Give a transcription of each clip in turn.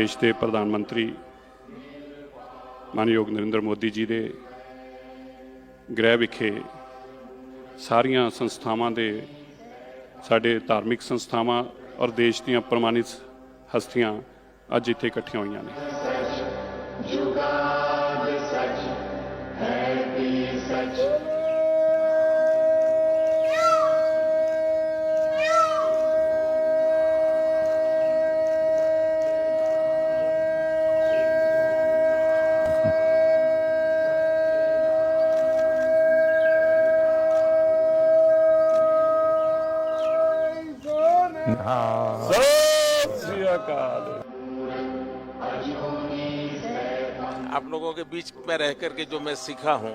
देश के प्रधानमंत्री मानयोग नरेंद्र मोदी जी के गृह विखे सारियां संस्थावां दे साडे धार्मिक संस्थावां और देश दीयां प्रमाणित हस्तियां अज इत्थे इकट्ठियां होईयां ने। आप लोगों के बीच में रह करके जो मैं सीखा हूं,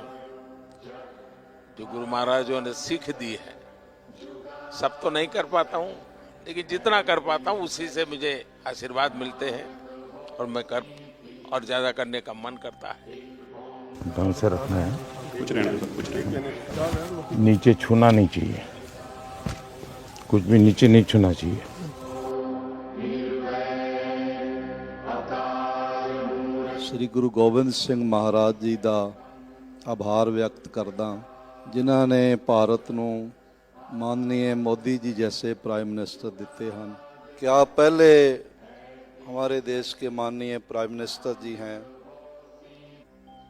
जो गुरु महाराजों ने सीख दी है, सब तो नहीं कर पाता हूं, लेकिन जितना कर पाता हूं उसी से मुझे आशीर्वाद मिलते हैं और मैं और ज्यादा करने का मन करता है। ढंग से रखना है, कुछ रहने नीचे छूना नहीं चाहिए, कुछ भी नीचे नहीं छूना चाहिए। श्री गुरु गोबिंद सिंह महाराज जी का आभार व्यक्त करदा, जिन्हों ने भारत नूं माननीय मोदी जी जैसे प्राइम मिनिस्टर दिते हैं। क्या पहले हमारे देश के माननीय प्राइम मिनिस्टर जी हैं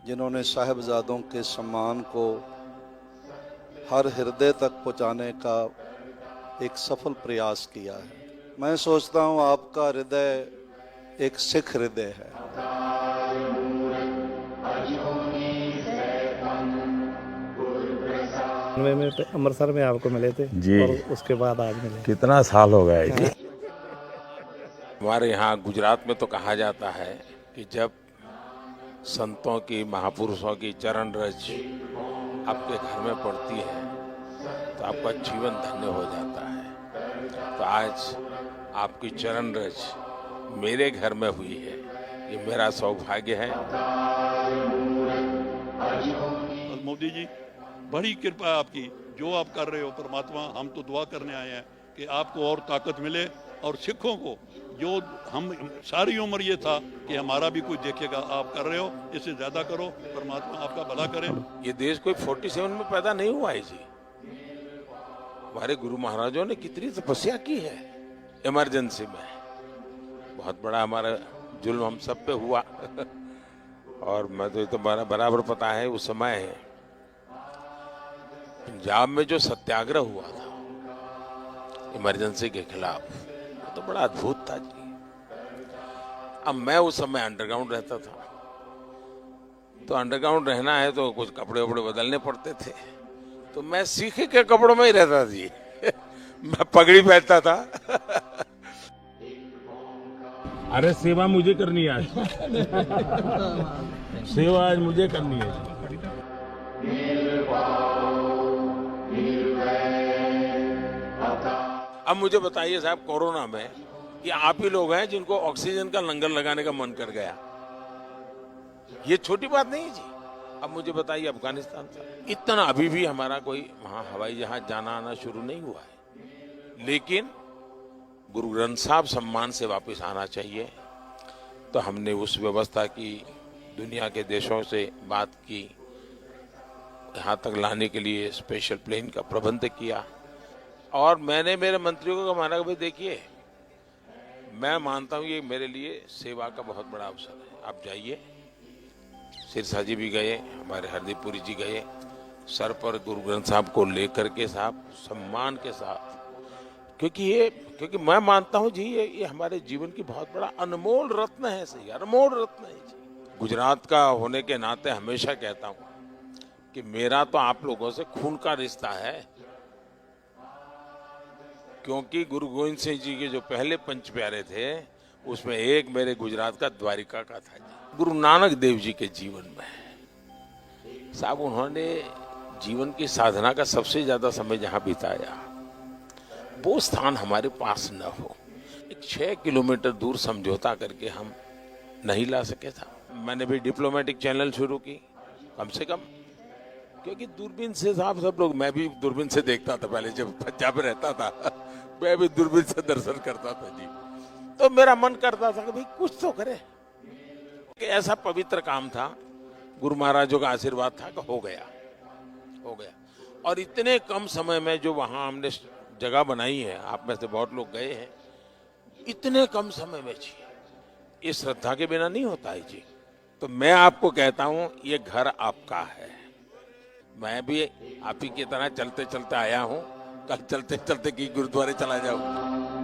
जिन्होंने साहिबजादों के सम्मान को हर हृदय तक पहुंचाने का एक सफल प्रयास किया है। मैं सोचता हूं आपका हृदय एक सिख हृदय है। में अमृतसर में आपको मिले थे जी, और उसके बाद आज मिले। कितना साल हो गया जी। हमारे यहाँ गुजरात में तो कहा जाता है कि जब संतों की, महापुरुषों की चरण रज आपके घर में पड़ती है तो आपका जीवन धन्य हो जाता है। तो आज आपकी चरण रज मेरे घर में हुई है, ये मेरा सौभाग्य है। और मोदी जी, बड़ी कृपा है आपकी, जो आप कर रहे हो परमात्मा, हम तो दुआ करने आए हैं कि आपको और ताकत मिले और सिखों को, जो हम सारी उम्र ये था कि हमारा भी कोई देखेगा, आप कर रहे हो, इससे ज्यादा करो, परमात्मा आपका भला करे। ये देश कोई 47 में पैदा नहीं हुआ है जी। हमारे गुरु महाराजों ने कितनी तपस्या की है इमरजेंसी में। बहुत बड़ा हमारा जुल्म हम सब पे हुआ और मैं तो ये तो बराबर पता है, उस समय पंजाब में जो सत्याग्रह हुआ था इमरजेंसी के खिलाफ, वो तो बड़ा अद्भुत था जी। अब मैं उस समय अंडरग्राउंड रहता था, तो अंडरग्राउंड रहना है तो कुछ कपड़े वपड़े बदलने पड़ते थे, तो मैं सीखे के कपड़ों में ही रहता जी मैं पगड़ी पहनता था अरे सेवा मुझे करनी है आज सेवा आज मुझे करनी है। अब मुझे बताइए साहब, कोरोना में ये आप ही लोग हैं जिनको ऑक्सीजन का लंगर लगाने का मन कर गया। ये छोटी बात नहीं जी। अब मुझे बताइए, अफगानिस्तान था, इतना अभी भी हमारा कोई वहां हवाई जहाज जाना आना शुरू नहीं हुआ है, लेकिन गुरु ग्रंथ साहब सम्मान से वापस आना चाहिए। तो हमने उस व्यवस्था की, दुनिया के देशों से बात की, यहाँ तक लाने के लिए स्पेशल प्लेन का प्रबंध किया। और मैंने मेरे मंत्रियों को माना कि भाई देखिए, मैं मानता हूँ ये मेरे लिए सेवा का बहुत बड़ा अवसर है। आप जाइए, सिरसा जी भी गए, हमारे हरदीप पुरी जी गए, सर पर गुरु ग्रंथ साहब को लेकर के साहब सम्मान के साथ, क्योंकि मैं मानता हूँ जी ये हमारे जीवन की बहुत बड़ा अनमोल रत्न है। सही, अनमोल रत्न है जी। गुजरात का होने के नाते हमेशा कहता हूँ कि मेरा तो आप लोगों से खून का रिश्ता है, क्योंकि गुरु गोविंद सिंह जी के जो पहले पंच प्यारे थे उसमें एक मेरे गुजरात का द्वारिका का था जी। गुरु नानक देव जी के जीवन में साहब, उन्होंने जीवन की साधना का सबसे ज्यादा समय जहां बिताया, वो स्थान हमारे पास न हो। एक 6 किलोमीटर दूर समझौता करके हम नहीं ला सके था। मैंने भी डिप्लोमेटिक चैनल शुरू की, कम से कम, क्योंकि दूरबीन से साहब सब लोग, मैं भी दूरबीन से देखता था पहले जब पंजाब में रहता था मैं भी दूरबीन से दर्शन करता था जी। तो मेरा मन करता था कि भाई कुछ तो करे, कि ऐसा पवित्र काम था, गुरु महाराजों का आशीर्वाद था कि हो गया। और इतने कम समय में जो वहां हमने जगह बनाई है, आप में से बहुत लोग गए हैं, इतने कम समय में जी, ये श्रद्धा के बिना नहीं होता है जी। तो मैं आपको कहता हूं, ये घर आपका है। मैं भी आप ही की तरह चलते चलते आया हूं, कल चलते चलते की गुरुद्वारे चला जाऊं।